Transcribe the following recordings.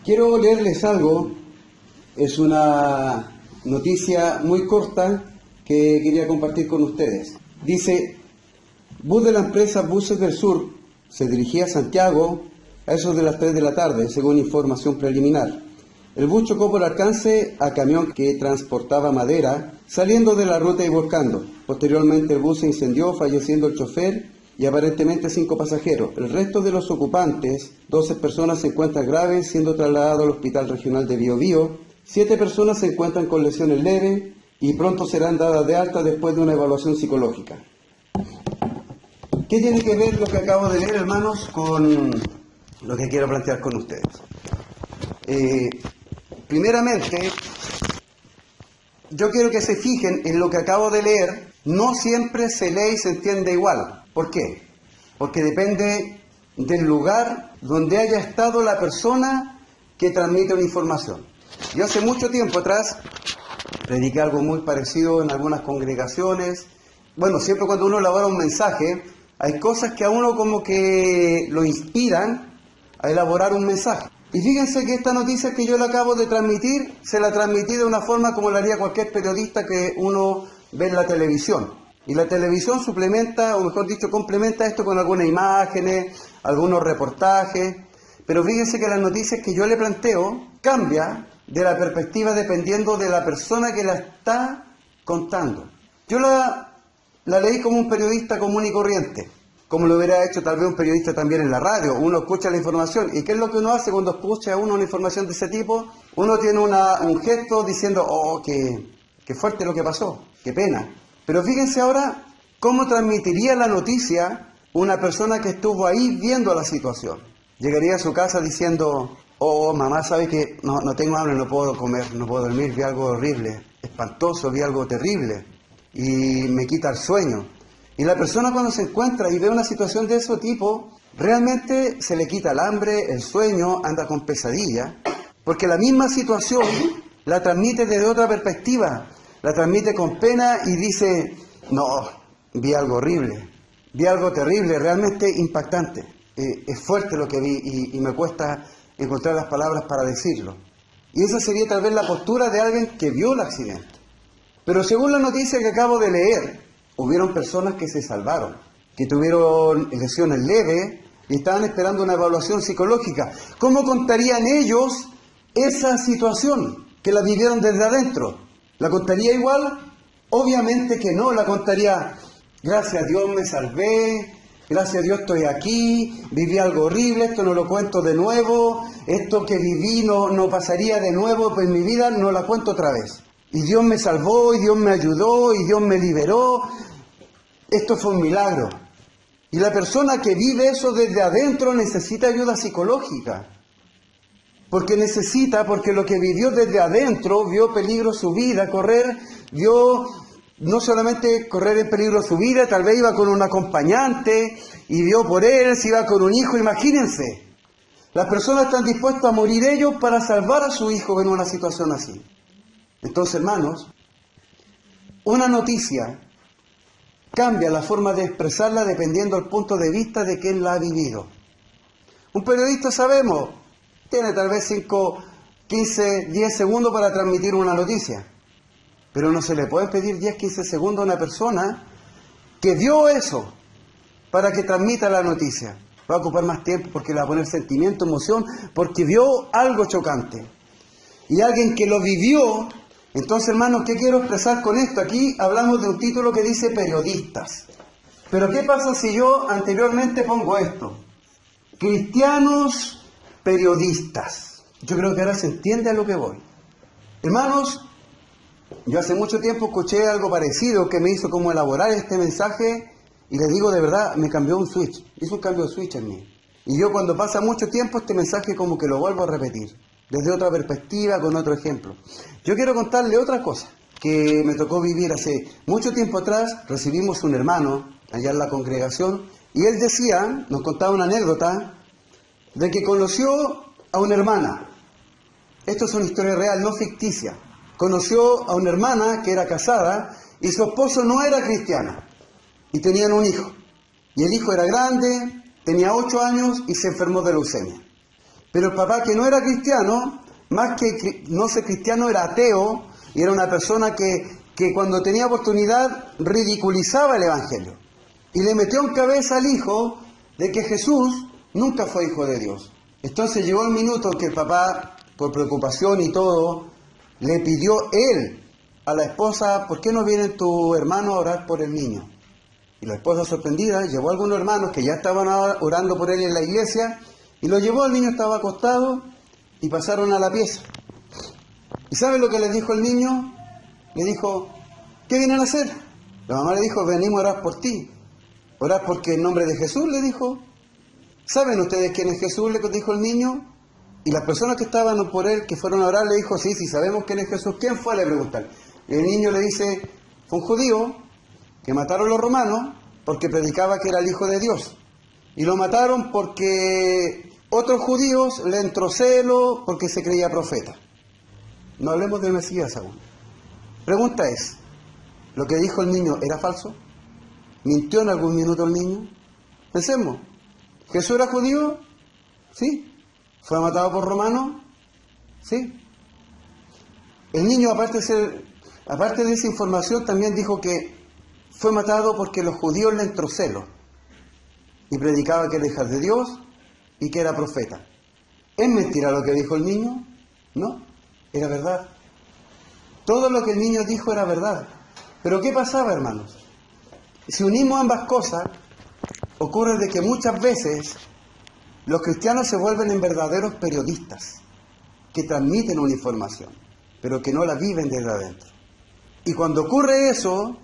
Quiero leerles algo, es una noticia muy corta que quería compartir con ustedes. Dice, bus de la empresa Buses del Sur se dirigía a Santiago a eso de las 3 de la tarde, según información preliminar. El bus chocó por alcance a camión que transportaba madera, saliendo de la ruta y volcando. Posteriormente el bus se incendió, falleciendo el chofer y aparentemente 5 pasajeros. El resto de los ocupantes, 12 personas, se encuentran graves, siendo trasladados al Hospital Regional de Biobío. 7 personas se encuentran con lesiones leves y pronto serán dadas de alta después de una evaluación psicológica. ¿Qué tiene que ver lo que acabo de leer, hermanos, con lo que quiero plantear con ustedes? Primeramente, yo quiero que se fijen en lo que acabo de leer. No siempre se lee y se entiende igual. ¿Por qué? Porque depende del lugar donde haya estado la persona que transmite una información. Yo hace mucho tiempo atrás prediqué algo muy parecido en algunas congregaciones. Bueno, siempre cuando uno elabora un mensaje, hay cosas que a uno como que lo inspiran a elaborar un mensaje. Y fíjense que esta noticia que yo le acabo de transmitir, se la transmití de una forma como la haría cualquier periodista que uno ve en la televisión. Y la televisión suplementa, o mejor dicho, complementa esto con algunas imágenes, algunos reportajes. Pero fíjense que las noticias que yo le planteo cambia de la perspectiva dependiendo de la persona que la está contando. Yo la leí como un periodista común y corriente, como lo hubiera hecho tal vez un periodista también en la radio. Uno escucha la información. ¿Y qué es lo que uno hace cuando escucha a uno una información de ese tipo? Uno tiene un gesto diciendo, oh, qué fuerte lo que pasó, qué pena. Pero fíjense ahora cómo transmitiría la noticia una persona que estuvo ahí viendo la situación. Llegaría a su casa diciendo, oh, mamá, ¿sabe que no tengo hambre, no puedo comer, no puedo dormir, vi algo horrible, espantoso, vi algo terrible y me quita el sueño? Y la persona cuando se encuentra y ve una situación de ese tipo, realmente se le quita el hambre, el sueño, anda con pesadilla, porque la misma situación la transmite desde otra perspectiva. La transmite con pena y dice, no, vi algo horrible, vi algo terrible, realmente impactante. Es fuerte lo que vi y me cuesta encontrar las palabras para decirlo. Y esa sería tal vez la postura de alguien que vio el accidente. Pero según la noticia que acabo de leer, hubieron personas que se salvaron, que tuvieron lesiones leves y estaban esperando una evaluación psicológica. ¿Cómo contarían ellos esa situación que la vivieron desde adentro? ¿La contaría igual? Obviamente que no, la contaría, gracias a Dios me salvé, gracias a Dios estoy aquí, viví algo horrible, esto no lo cuento de nuevo, esto que viví no pasaría de nuevo, pues mi vida no la cuento otra vez. Y Dios me salvó, y Dios me ayudó, y Dios me liberó, esto fue un milagro. Y la persona que vive eso desde adentro necesita ayuda psicológica. Porque lo que vivió desde adentro, vio peligro su vida, vio no solamente correr en peligro su vida, tal vez iba con un acompañante y vio por él, si iba con un hijo, imagínense. Las personas están dispuestas a morir ellos para salvar a su hijo en una situación así. Entonces, hermanos, una noticia cambia la forma de expresarla dependiendo del punto de vista de quien la ha vivido. Un periodista, sabemos, tiene tal vez 5, 15, 10 segundos para transmitir una noticia. Pero no se le puede pedir 10, 15 segundos a una persona que vio eso para que transmita la noticia. Va a ocupar más tiempo porque le va a poner sentimiento, emoción, porque vio algo chocante. Y alguien que lo vivió. Entonces, hermanos, ¿qué quiero expresar con esto? Aquí hablamos de un título que dice periodistas. Pero ¿qué pasa si yo anteriormente pongo esto? Cristianos periodistas. Yo creo que ahora se entiende a lo que voy. Hermanos, yo hace mucho tiempo escuché algo parecido que me hizo como elaborar este mensaje y les digo de verdad, me cambió un switch. Hizo un cambio de switch en mí. Y yo cuando pasa mucho tiempo este mensaje como que lo vuelvo a repetir. Desde otra perspectiva, con otro ejemplo. Yo quiero contarle otra cosa que me tocó vivir hace mucho tiempo atrás. Recibimos un hermano allá en la congregación y él decía, nos contaba una anécdota de que conoció a una hermana. Esto es una historia real, no ficticia. Conoció a una hermana que era casada y su esposo no era cristiano. Y tenían un hijo. Y el hijo era grande, tenía 8 años y se enfermó de leucemia. Pero el papá, que no era cristiano, más que no ser cristiano, era ateo, y era una persona que cuando tenía oportunidad ridiculizaba el Evangelio. Y le metió en cabeza al hijo de que Jesús nunca fue hijo de Dios. Entonces llegó el minuto que el papá, por preocupación y todo, le pidió él a la esposa: ¿por qué no viene tu hermano a orar por el niño? Y la esposa, sorprendida, llevó a algunos hermanos que ya estaban orando por él en la iglesia, y lo llevó. El niño estaba acostado, y pasaron a la pieza. ¿Y sabe lo que le dijo el niño? Le dijo: ¿qué vienen a hacer? La mamá le dijo: venimos a orar por ti. ¿Orar porque en nombre de Jesús? Le dijo. ¿Saben ustedes quién es Jesús? Le dijo el niño. Y las personas que estaban por él, que fueron a orar, le dijo: sí, sabemos quién es Jesús. ¿Quién fue? Le preguntan. Y el niño le dice: fue un judío que mataron los romanos porque predicaba que era el Hijo de Dios. Y lo mataron porque otros judíos le entró celo porque se creía profeta. No hablemos del Mesías aún. Pregunta es: ¿lo que dijo el niño era falso? ¿Mintió en algún minuto el niño? Pensemos. ¿Jesús era judío? Sí. ¿Fue matado por romanos? Sí. El niño, aparte de esa información, también dijo que fue matado porque los judíos le entró celo y predicaba que era hija de Dios y que era profeta. ¿Es mentira lo que dijo el niño? No, era verdad. Todo lo que el niño dijo era verdad. Pero ¿qué pasaba, hermanos? Si unimos ambas cosas, ocurre de que muchas veces los cristianos se vuelven en verdaderos periodistas que transmiten una información, pero que no la viven desde adentro. Y cuando ocurre eso,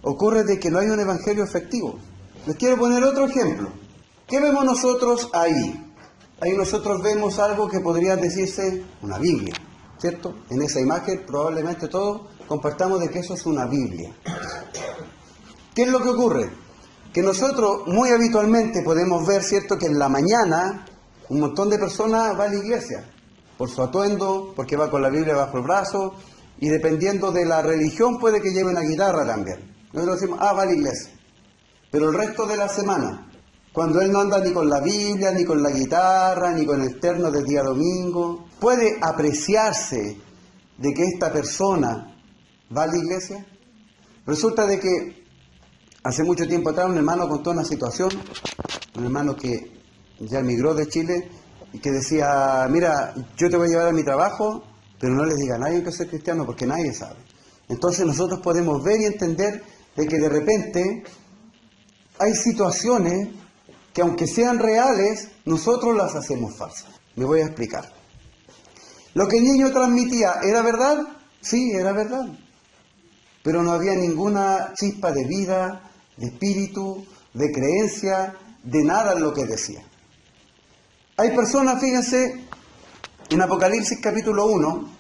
ocurre de que no hay un evangelio efectivo. Les quiero poner otro ejemplo. ¿Qué vemos nosotros ahí? Ahí nosotros vemos algo que podría decirse una Biblia, ¿cierto? En esa imagen probablemente todos compartamos de que eso es una Biblia. ¿Qué es lo que ocurre? Que nosotros muy habitualmente podemos ver, ¿cierto?, que en la mañana un montón de personas va a la iglesia por su atuendo, porque va con la Biblia bajo el brazo, y dependiendo de la religión puede que lleve una guitarra también. Nosotros decimos: va a la iglesia. Pero el resto de la semana, cuando él no anda ni con la Biblia, ni con la guitarra, ni con el terno del día domingo, ¿puede apreciarse de que esta persona va a la iglesia? Resulta de que hace mucho tiempo atrás un hermano contó una situación, un hermano que ya emigró de Chile y que decía: mira, yo te voy a llevar a mi trabajo, pero no les diga a nadie que soy cristiano porque nadie sabe. Entonces nosotros podemos ver y entender de que de repente hay situaciones que, aunque sean reales, nosotros las hacemos falsas. Me voy a explicar. ¿Lo que el niño transmitía era verdad? Sí, era verdad. Pero no había ninguna chispa de vida, de espíritu, de creencia, de nada en lo que decía. Hay personas, fíjense, en Apocalipsis capítulo 1,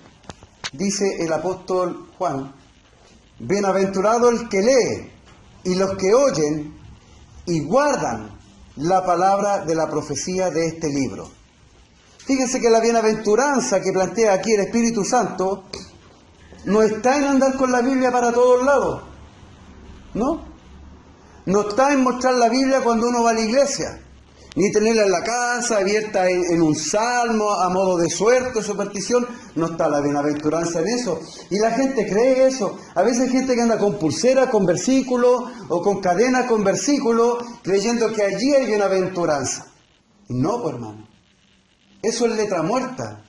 dice el apóstol Juan: bienaventurado el que lee y los que oyen y guardan la palabra de la profecía de este libro. Fíjense que la bienaventuranza que plantea aquí el Espíritu Santo no está en andar con la Biblia para todos lados, ¿no? No está en mostrar la Biblia cuando uno va a la iglesia, ni tenerla en la casa abierta en un salmo a modo de suerte o superstición. No está la bienaventuranza en eso. Y la gente cree eso. A veces hay gente que anda con pulsera, con versículos, o con cadena con versículos, creyendo que allí hay bienaventuranza. No, pues, hermano. Eso es letra muerta.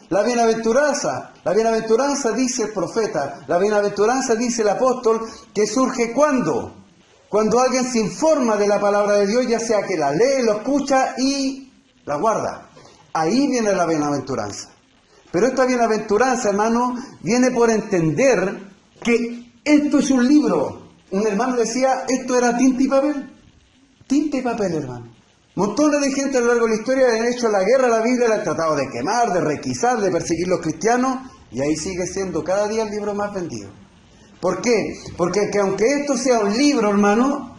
La bienaventuranza dice el profeta, la bienaventuranza dice el apóstol, que surge ¿cuándo? Cuando alguien se informa de la palabra de Dios, ya sea que la lee, lo escucha y la guarda. Ahí viene la bienaventuranza. Pero esta bienaventuranza, hermano, viene por entender que esto es un libro. Un hermano decía: esto era tinta y papel. Tinta y papel, hermano. Montones de gente a lo largo de la historia han hecho la guerra a la Biblia, la han tratado de quemar, de requisar, de perseguir a los cristianos, y ahí sigue siendo cada día el libro más vendido. ¿Por qué? Porque aunque esto sea un libro, hermano,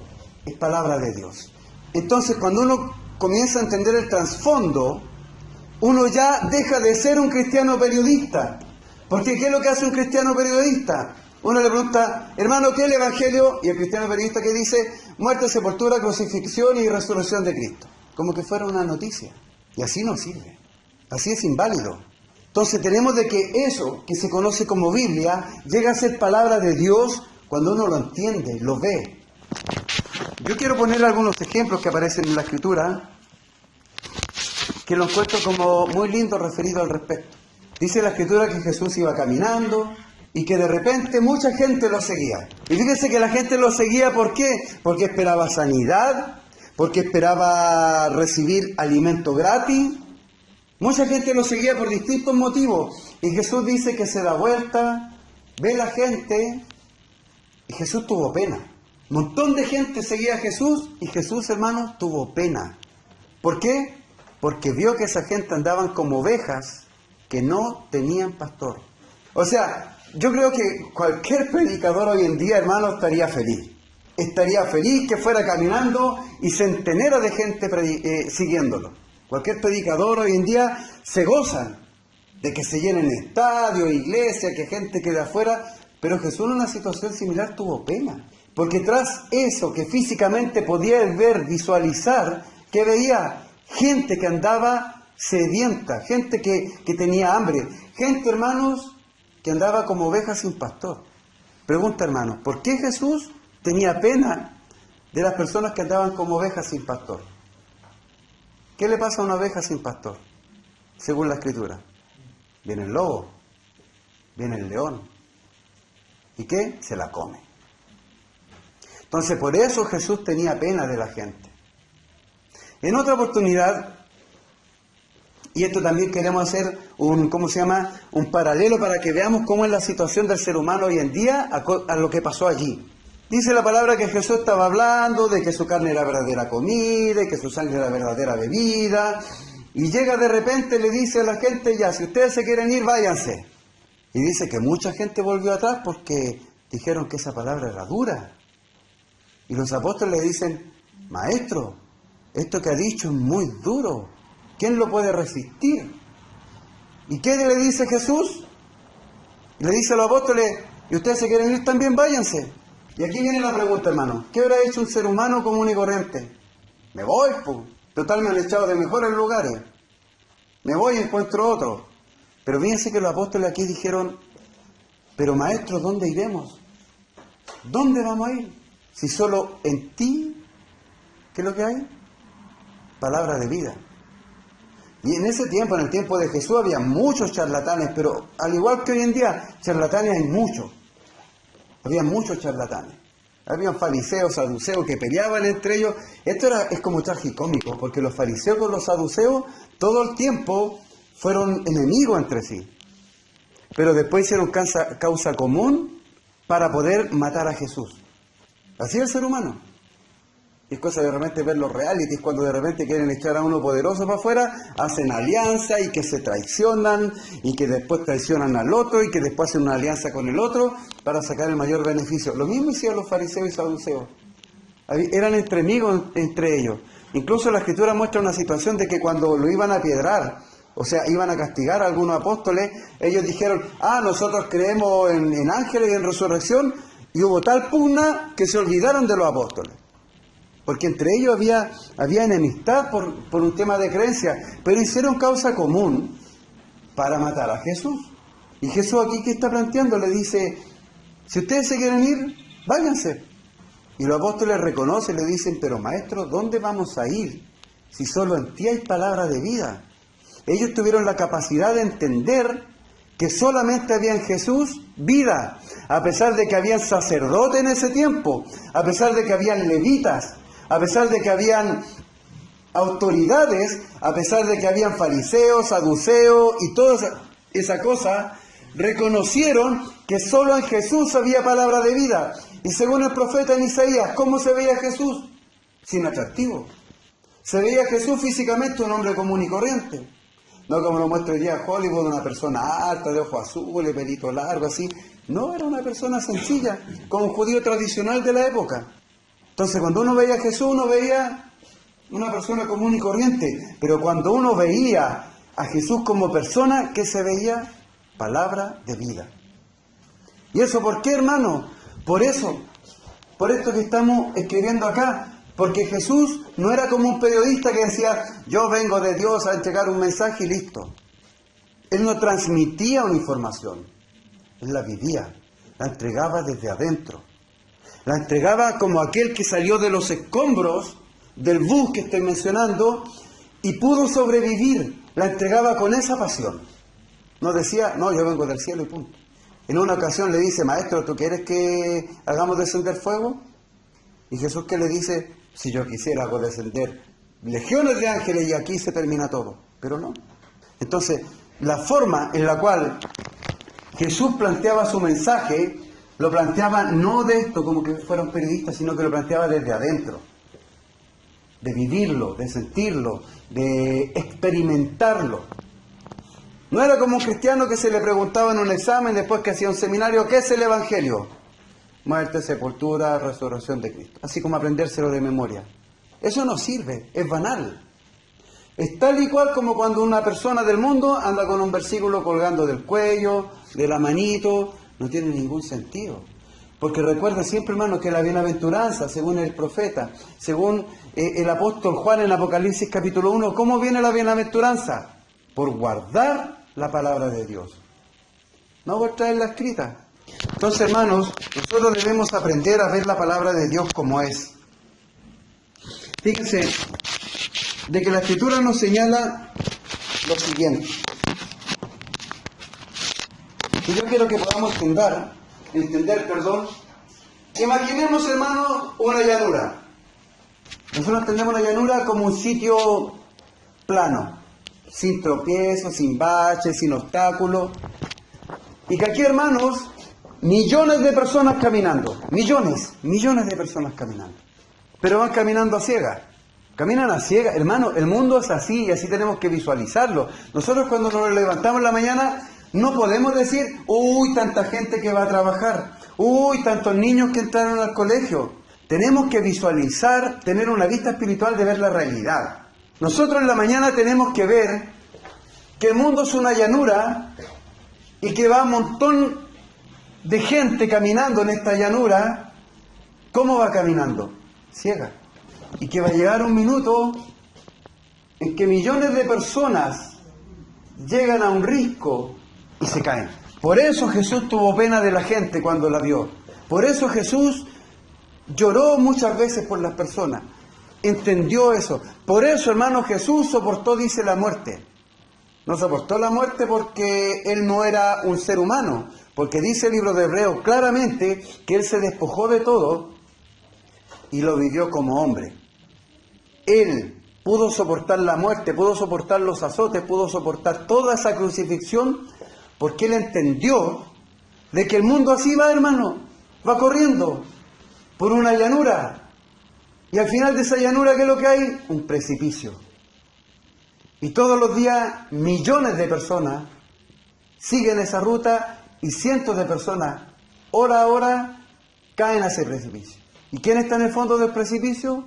es palabra de Dios. Entonces, cuando uno comienza a entender el trasfondo, uno ya deja de ser un cristiano periodista. Porque ¿qué es lo que hace un cristiano periodista? Uno le pregunta: hermano, ¿qué es el Evangelio? Y el cristiano periodista que dice: muerte, sepultura, crucifixión y resurrección de Cristo. Como que fuera una noticia. Y así no sirve. Así es inválido. Entonces tenemos de que eso que se conoce como Biblia llega a ser palabra de Dios cuando uno lo entiende, lo ve. Yo quiero poner algunos ejemplos que aparecen en la Escritura que lo encuentro como muy lindo referido al respecto. Dice la Escritura que Jesús iba caminando y que de repente mucha gente lo seguía. Y fíjense que la gente lo seguía, ¿por qué? Porque esperaba sanidad, porque esperaba recibir alimento gratis. Mucha gente lo seguía por distintos motivos. Y Jesús dice que se da vuelta, ve la gente y Jesús tuvo pena. Un montón de gente seguía a Jesús y Jesús, hermanos, tuvo pena. ¿Por qué? Porque vio que esa gente andaban como ovejas que no tenían pastor. O sea, yo creo que cualquier predicador hoy en día, hermano, estaría feliz. Estaría feliz que fuera caminando y centenares de gente siguiéndolo. Cualquier predicador hoy en día se goza de que se llenen estadios, iglesias, que gente quede afuera. Pero Jesús en una situación similar tuvo pena. Porque tras eso que físicamente podía él ver, visualizar, que veía gente que andaba sedienta, gente que tenía hambre, gente, hermanos, que andaba como ovejas sin pastor. Pregunta, hermanos, ¿por qué Jesús tenía pena de las personas que andaban como ovejas sin pastor? ¿Qué le pasa a una oveja sin pastor? Según la Escritura. Viene el lobo, viene el león. ¿Y qué? Se la come. Entonces, por eso Jesús tenía pena de la gente. En otra oportunidad, y esto también queremos hacer un paralelo para que veamos cómo es la situación del ser humano hoy en día a lo que pasó allí. Dice la palabra que Jesús estaba hablando de que su carne era verdadera comida y que su sangre era verdadera bebida. Y llega de repente y le dice a la gente, ya, si ustedes se quieren ir, váyanse. Y dice que mucha gente volvió atrás porque dijeron que esa palabra era dura. Y los apóstoles le dicen, maestro, esto que ha dicho es muy duro. ¿Quién lo puede resistir? ¿Y qué le dice Jesús? Le dice a los apóstoles, ¿y ustedes se quieren ir también? Váyanse. Y aquí viene la pregunta, hermano. ¿Qué habrá hecho un ser humano común y corriente? Me voy, pues. Total, me han echado de mejores lugares. Me voy y encuentro otro. Pero fíjense que los apóstoles aquí dijeron, pero maestro, ¿dónde iremos? ¿Dónde vamos a ir? Si solo en ti, ¿qué es lo que hay? Palabra de vida. Y en ese tiempo, en el tiempo de Jesús, había muchos charlatanes, pero al igual que hoy en día, charlatanes hay muchos. Había muchos charlatanes. Habían fariseos, saduceos que peleaban entre ellos. Esto es como tragicómico, porque los fariseos con los saduceos todo el tiempo fueron enemigos entre sí. Pero después hicieron causa común para poder matar a Jesús. Así es el ser humano. Y es cosa de repente ver los realities, cuando de repente quieren echar a uno poderoso para afuera, hacen alianza y que se traicionan, y que después traicionan al otro, y que después hacen una alianza con el otro para sacar el mayor beneficio. Lo mismo hicieron los fariseos y saduceos. Eran enemigos entre ellos. Incluso la Escritura muestra una situación de que cuando lo iban a piedrar, o sea, iban a castigar a algunos apóstoles, ellos dijeron, nosotros creemos en ángeles y en resurrección, y hubo tal pugna que se olvidaron de los apóstoles. Porque entre ellos había enemistad por un tema de creencia, pero hicieron causa común para matar a Jesús. Y Jesús aquí, ¿qué está planteando? Le dice, si ustedes se quieren ir, váyanse. Y los apóstoles reconocen, le dicen, pero maestro, ¿dónde vamos a ir si solo en ti hay palabra de vida? Ellos tuvieron la capacidad de entender que solamente había en Jesús vida, a pesar de que habían sacerdotes en ese tiempo, a pesar de que habían levitas, a pesar de que habían autoridades, a pesar de que habían fariseos, saduceos y toda esa cosa, reconocieron que solo en Jesús había palabra de vida. Y según el profeta en Isaías, ¿cómo se veía Jesús? Sin atractivo. Se veía Jesús físicamente un hombre común y corriente. No como lo muestra hoy día Hollywood, una persona alta, de ojos azules, pelito largo, así. No, era una persona sencilla, como un judío tradicional de la época. Entonces, cuando uno veía a Jesús, uno veía una persona común y corriente. Pero cuando uno veía a Jesús como persona, ¿qué se veía? Palabra de vida. ¿Y eso por qué, hermano? Por esto que estamos escribiendo acá. Porque Jesús no era como un periodista que decía, yo vengo de Dios a entregar un mensaje y listo. Él no transmitía una información, él la vivía, la entregaba desde adentro. La entregaba como aquel que salió de los escombros del bus que estoy mencionando y pudo sobrevivir. La entregaba con esa pasión. No decía, no, yo vengo del cielo y punto. En una ocasión le dice, maestro, ¿tú quieres que hagamos descender fuego? Y Jesús, ¿qué le dice? Si yo quisiera hago descender legiones de ángeles y aquí se termina todo. Pero no. Entonces, la forma en la cual Jesús planteaba su mensaje, lo planteaba no de esto como que fuera un periodista, sino que lo planteaba desde adentro. De vivirlo, de sentirlo, de experimentarlo. No era como un cristiano que se le preguntaba en un examen después que hacía un seminario, ¿qué es el Evangelio? Muerte, sepultura, resurrección de Cristo. Así como aprendérselo de memoria. Eso no sirve, es banal. Es tal y cual como cuando una persona del mundo anda con un versículo colgando del cuello, de la manito, no tiene ningún sentido. Porque recuerda siempre, hermano, que la bienaventuranza, según el profeta, según el apóstol Juan en Apocalipsis capítulo 1, ¿cómo viene la bienaventuranza? Por guardar la palabra de Dios. No por traerla escrita. Entonces, hermanos, nosotros debemos aprender a ver la palabra de Dios como es. Fíjense, de que la Escritura nos señala lo siguiente. Y yo quiero que podamos entender, imaginemos, hermano, una llanura. Nosotros entendemos la llanura como un sitio plano, sin tropiezos, sin baches, sin obstáculos. Y que aquí, hermanos, millones de personas caminando, millones de personas caminando. Pero van caminando a ciegas. Caminan a ciegas. Hermano, el mundo es así y así tenemos que visualizarlo. Nosotros cuando nos levantamos en la mañana no podemos decir, uy, tanta gente que va a trabajar, uy, tantos niños que entraron al colegio. Tenemos que visualizar, tener una vista espiritual de ver la realidad. Nosotros en la mañana tenemos que ver que el mundo es una llanura y que va un montón de gente caminando en esta llanura. ¿Cómo va caminando? Ciega. Y que va a llegar un minuto en que millones de personas llegan a un risco y se caen. Por eso Jesús tuvo pena de la gente cuando la vio. Por eso Jesús lloró muchas veces por las personas. Entendió eso. Por eso, hermano, Jesús soportó, dice, la muerte. No soportó la muerte porque Él no era un ser humano. Porque dice el libro de Hebreos claramente que Él se despojó de todo y lo vivió como hombre. Él pudo soportar la muerte, pudo soportar los azotes, pudo soportar toda esa crucifixión, porque Él entendió de que el mundo así va, hermano, va corriendo por una llanura. Y al final de esa llanura, ¿qué es lo que hay? Un precipicio. Y todos los días millones de personas siguen esa ruta y cientos de personas, hora a hora, caen a ese precipicio. ¿Y quién está en el fondo del precipicio?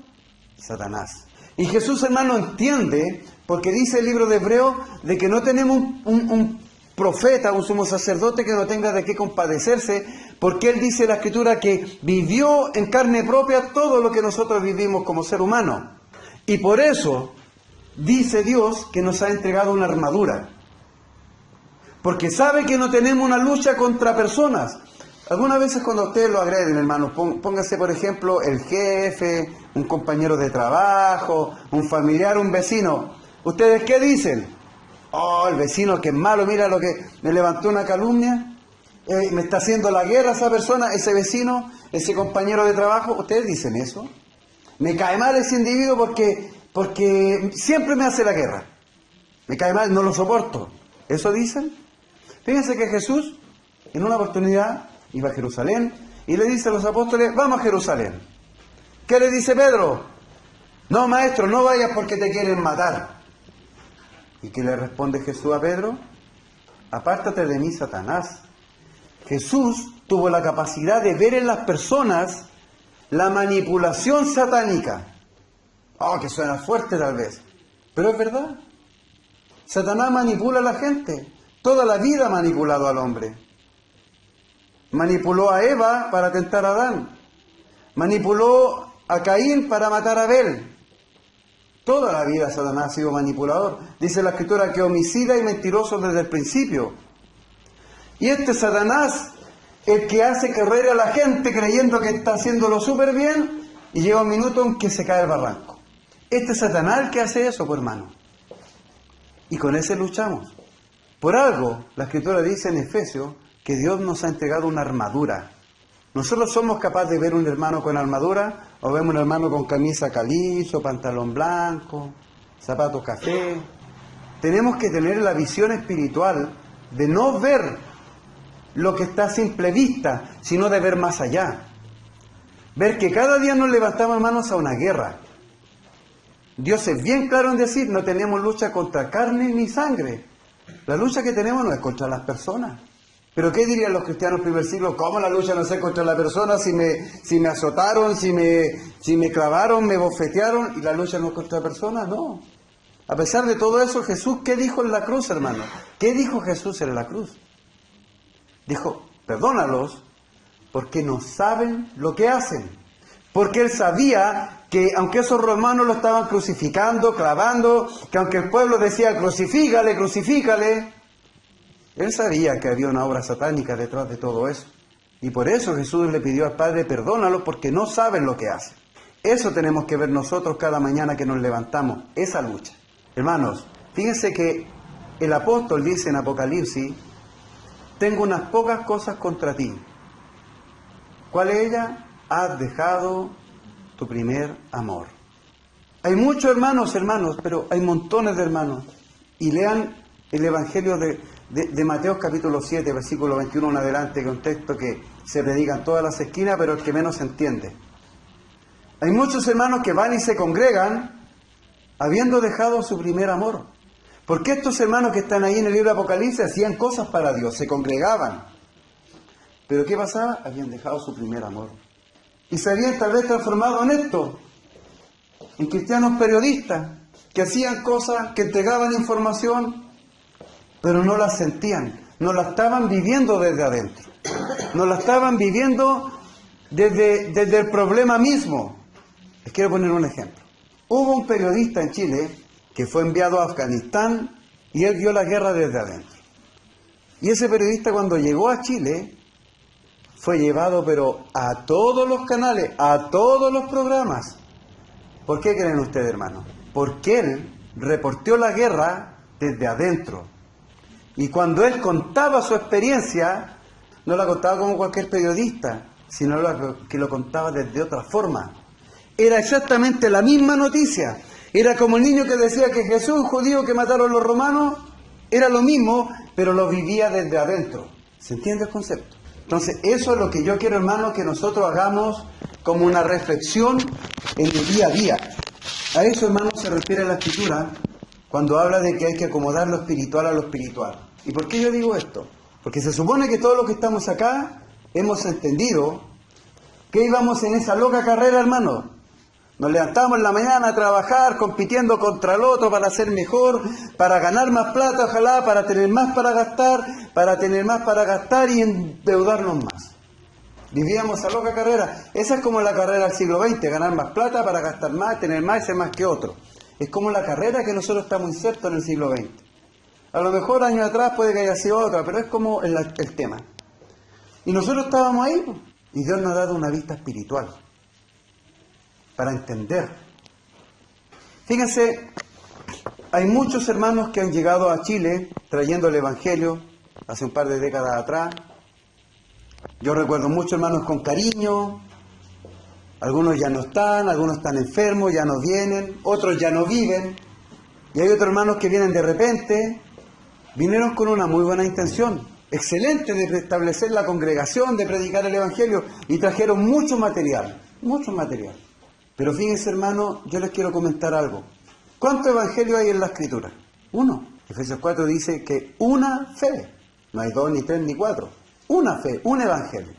Satanás. Y Jesús, hermano, entiende, porque dice el libro de Hebreos, de que no tenemos un profeta, un sumo sacerdote que no tenga de qué compadecerse, porque Él dice en la Escritura que vivió en carne propia todo lo que nosotros vivimos como ser humano. Y por eso dice Dios que nos ha entregado una armadura. Porque sabe que no tenemos una lucha contra personas. Algunas veces cuando a ustedes lo agreden, hermanos, póngase por ejemplo el jefe, un compañero de trabajo, un familiar, un vecino. ¿Ustedes qué dicen? Oh, el vecino que es malo, mira lo que me levantó una calumnia, me está haciendo la guerra esa persona, ese vecino, ese compañero de trabajo. ¿Ustedes dicen eso? Me cae mal ese individuo porque siempre me hace la guerra. Me cae mal, no lo soporto. ¿Eso dicen? Fíjense que Jesús, en una oportunidad, iba a Jerusalén y le dice a los apóstoles, vamos a Jerusalén. ¿Qué le dice Pedro? No, maestro, no vayas porque te quieren matar. ¿Y qué le responde Jesús a Pedro? Apártate de mí, Satanás. Jesús tuvo la capacidad de ver en las personas la manipulación satánica. Oh, que suena fuerte tal vez, pero es verdad. Satanás manipula a la gente. Toda la vida ha manipulado al hombre. Manipuló a Eva para tentar a Adán. Manipuló a Caín para matar a Abel. Toda la vida Satanás ha sido manipulador. Dice la Escritura que homicida y mentiroso desde el principio. Y este Satanás, el que hace correr a la gente creyendo que está haciéndolo súper bien, y llega un minuto en que se cae el barranco. Este Satanás el que hace eso, pues, hermano. Y con ese luchamos. Por algo, la Escritura dice en Efesios que Dios nos ha entregado una armadura. Nosotros somos capaces de ver un hermano con armadura, o vemos un hermano con camisa calizo, pantalón blanco, zapatos café. Tenemos que tener la visión espiritual de no ver lo que está a simple vista, sino de ver más allá. Ver que cada día nos levantamos, hermanos, a una guerra. Dios es bien claro en decir, no tenemos lucha contra carne ni sangre. La lucha que tenemos no es contra las personas. Pero ¿qué dirían los cristianos primer siglo? ¿Cómo la lucha no es contra la persona? Si me azotaron, si me clavaron, me bofetearon, y la lucha no es contra la persona, no. A pesar de todo eso, Jesús, ¿qué dijo en la cruz, hermano? ¿Qué dijo Jesús en la cruz? Dijo, perdónalos, porque no saben lo que hacen. Porque Él sabía que aunque esos romanos lo estaban crucificando, clavando, que aunque el pueblo decía, crucifícale, crucifícale, Él sabía que había una obra satánica detrás de todo eso. Y por eso Jesús le pidió al Padre, perdónalos porque no saben lo que hacen. Eso tenemos que ver nosotros cada mañana que nos levantamos, esa lucha. Hermanos, fíjense que el apóstol dice en Apocalipsis, tengo unas pocas cosas contra ti. ¿Cuál es ella? Has dejado tu primer amor. Hay muchos hermanos, pero hay montones de hermanos. Y lean el Evangelio de Mateo capítulo 7, versículo 21 en adelante, que es un texto que se predica en todas las esquinas, pero el que menos se entiende. Hay muchos hermanos que van y se congregan habiendo dejado su primer amor. Porque estos hermanos que están ahí en el libro de Apocalipsis hacían cosas para Dios, se congregaban. Pero ¿qué pasaba? Habían dejado su primer amor. Y se habían tal vez transformado en esto, en cristianos periodistas, que hacían cosas, que entregaban información, pero no la sentían, no la estaban viviendo desde adentro, no la estaban viviendo desde el problema mismo. Les quiero poner un ejemplo. Hubo un periodista en Chile que fue enviado a Afganistán y él vio la guerra desde adentro. Y ese periodista cuando llegó a Chile fue llevado pero a todos los canales, a todos los programas. ¿Por qué creen ustedes, hermanos? Porque él reporteó la guerra desde adentro. Y cuando él contaba su experiencia, no la contaba como cualquier periodista, sino que lo contaba desde otra forma. Era exactamente la misma noticia. Era como el niño que decía que Jesús, un judío que mataron los romanos, era lo mismo, pero lo vivía desde adentro. ¿Se entiende el concepto? Entonces, eso es lo que yo quiero, hermano, que nosotros hagamos como una reflexión en el día a día. A eso, hermano, se refiere la Escritura cuando habla de que hay que acomodar lo espiritual a lo espiritual. ¿Y por qué yo digo esto? Porque se supone que todos los que estamos acá hemos entendido que íbamos en esa loca carrera, hermano. Nos levantamos en la mañana a trabajar, compitiendo contra el otro para ser mejor, para ganar más plata, ojalá, para tener más para gastar y endeudarnos más. Vivíamos esa loca carrera. Esa es como la carrera del siglo XX, ganar más plata para gastar más, tener más y ser más que otro. Es como la carrera que nosotros estamos insertos en el siglo XX. A lo mejor años atrás puede que haya sido otra, pero es como el tema. Y nosotros estábamos ahí, y Dios nos ha dado una vista espiritual para entender. Fíjense, hay muchos hermanos que han llegado a Chile trayendo el Evangelio hace un par de décadas atrás. Yo recuerdo muchos hermanos con cariño, algunos ya no están, algunos están enfermos, ya no vienen, otros ya no viven, y hay otros hermanos que vienen de repente, vinieron con una muy buena intención, excelente, de restablecer la congregación, de predicar el Evangelio, y trajeron mucho material. Pero fíjense, hermano, yo les quiero comentar algo. ¿Cuánto evangelio hay en la Escritura? Uno. Efesios 4 dice que una fe. No hay 2, ni 3, ni 4. Una fe, un evangelio.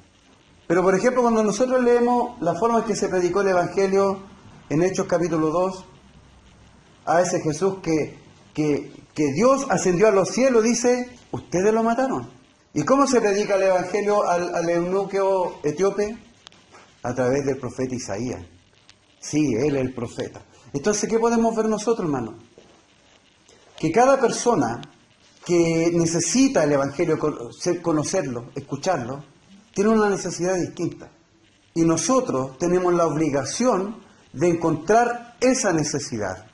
Pero, por ejemplo, cuando nosotros leemos la forma en que se predicó el evangelio en Hechos capítulo 2, a ese Jesús que Dios ascendió a los cielos, dice, ustedes lo mataron. ¿Y cómo se predica el evangelio al eunuco etíope? A través del profeta Isaías. Sí, él es el profeta. Entonces, ¿qué podemos ver nosotros, hermano? Que cada persona que necesita el Evangelio, conocerlo, escucharlo, tiene una necesidad distinta. Y nosotros tenemos la obligación de encontrar esa necesidad.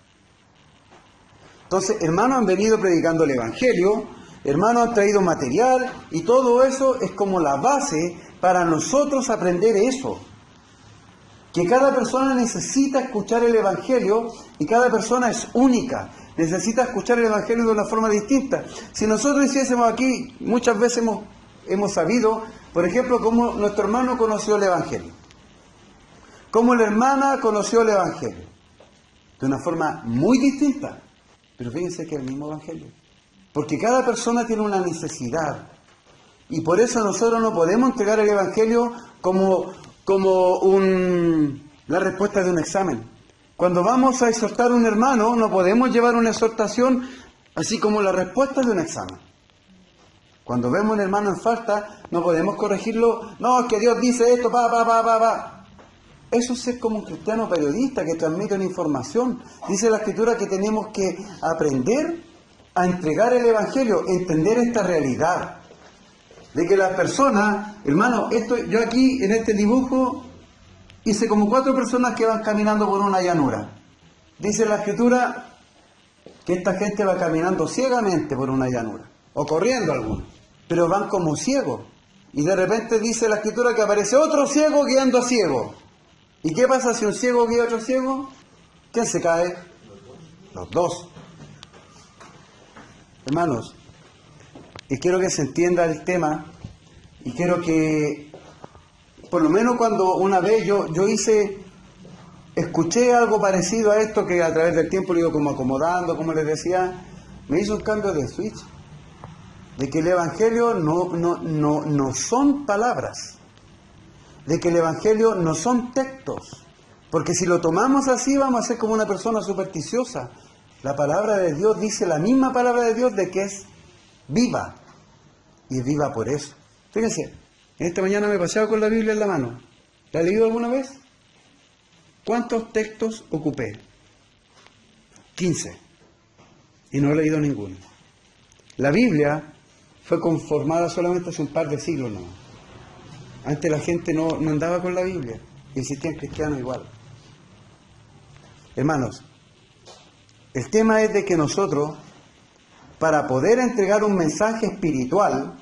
Entonces, hermanos han venido predicando el Evangelio, hermanos han traído material, y todo eso es como la base para nosotros aprender eso. Que cada persona necesita escuchar el Evangelio, y cada persona es única, necesita escuchar el Evangelio de una forma distinta. Si nosotros hiciésemos aquí, muchas veces hemos sabido, por ejemplo, cómo nuestro hermano conoció el Evangelio, cómo la hermana conoció el Evangelio, de una forma muy distinta. Pero fíjense que es el mismo Evangelio. Porque cada persona tiene una necesidad. Y por eso nosotros no podemos entregar el Evangelio como la respuesta de un examen. Cuando vamos a exhortar a un hermano, no podemos llevar una exhortación así como la respuesta de un examen. Cuando vemos a un hermano en falta, no podemos corregirlo. No, es que Dios dice esto, Eso es ser como un cristiano periodista que transmite una información. Dice la Escritura que tenemos que aprender a entregar el Evangelio, entender esta realidad. De que las personas, hermano, yo aquí en este dibujo hice como 4 personas que van caminando por una llanura. Dice la Escritura que esta gente va caminando ciegamente por una llanura, o corriendo algunos, pero van como ciegos. Y de repente dice la Escritura que aparece otro ciego guiando a ciego. ¿Y qué pasa si un ciego guía a otro ciego? ¿Quién se cae? Los dos. Hermanos, y quiero que se entienda el tema, y quiero que, por lo menos cuando una vez yo escuché algo parecido a esto, que a través del tiempo lo iba como acomodando, como les decía, me hizo un cambio de switch, de que el Evangelio no son palabras, de que el Evangelio no son textos, porque si lo tomamos así vamos a ser como una persona supersticiosa. La palabra de Dios dice, la misma palabra de Dios, de que es viva, y es viva por eso. Fíjense, esta mañana me he paseado con la Biblia en la mano. ¿La he leído alguna vez? ¿Cuántos textos ocupé? 15. Y no he leído ninguno. La Biblia fue conformada solamente hace un par de siglos, ¿no? Antes la gente no andaba con la Biblia, y existían cristianos igual. Hermanos, el tema es de que nosotros, para poder entregar un mensaje espiritual,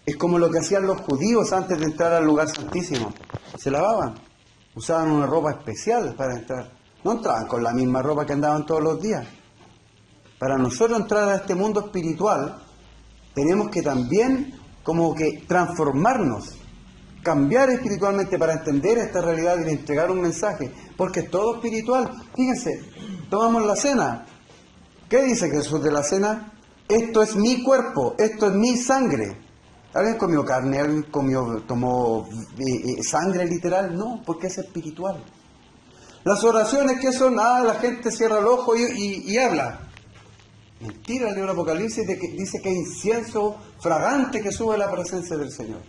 es como lo que hacían los judíos antes de entrar al lugar santísimo. Se lavaban, usaban una ropa especial para entrar. No entraban con la misma ropa que andaban todos los días. Para nosotros entrar a este mundo espiritual, tenemos que también como que transformarnos, cambiar espiritualmente para entender esta realidad y entregar un mensaje, porque es todo espiritual. Fíjense, tomamos la cena. ¿Qué dice Jesús de la cena? Esto es mi cuerpo, esto es mi sangre. ¿Alguien comió carne? ¿Alguien tomó sangre literal? No, porque es espiritual. Las oraciones que son, la gente cierra el ojo y habla. Mentira, el libro de Apocalipsis dice que hay incienso fragante que sube a la presencia del Señor.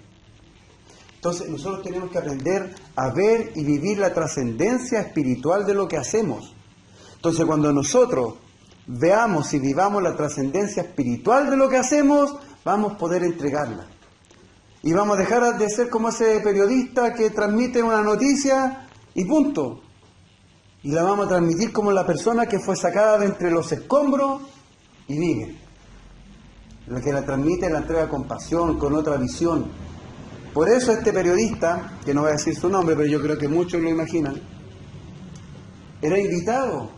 Entonces nosotros tenemos que aprender a ver y vivir la trascendencia espiritual de lo que hacemos. Entonces cuando nosotros veamos y vivamos la trascendencia espiritual de lo que hacemos, vamos a poder entregarla. Y vamos a dejar de ser como ese periodista que transmite una noticia y punto. Y la vamos a transmitir como la persona que fue sacada de entre los escombros y vive. La que la transmite la entrega con pasión, con otra visión. Por eso este periodista, que no voy a decir su nombre, pero yo creo que muchos lo imaginan, era invitado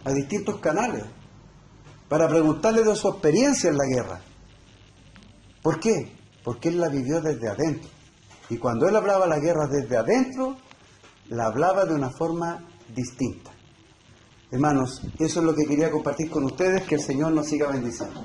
a distintos canales para preguntarle de su experiencia en la guerra. ¿Por qué? Porque él la vivió desde adentro. Y cuando él hablaba la guerra desde adentro, la hablaba de una forma distinta. Hermanos, eso es lo que quería compartir con ustedes, que el Señor nos siga bendiciendo.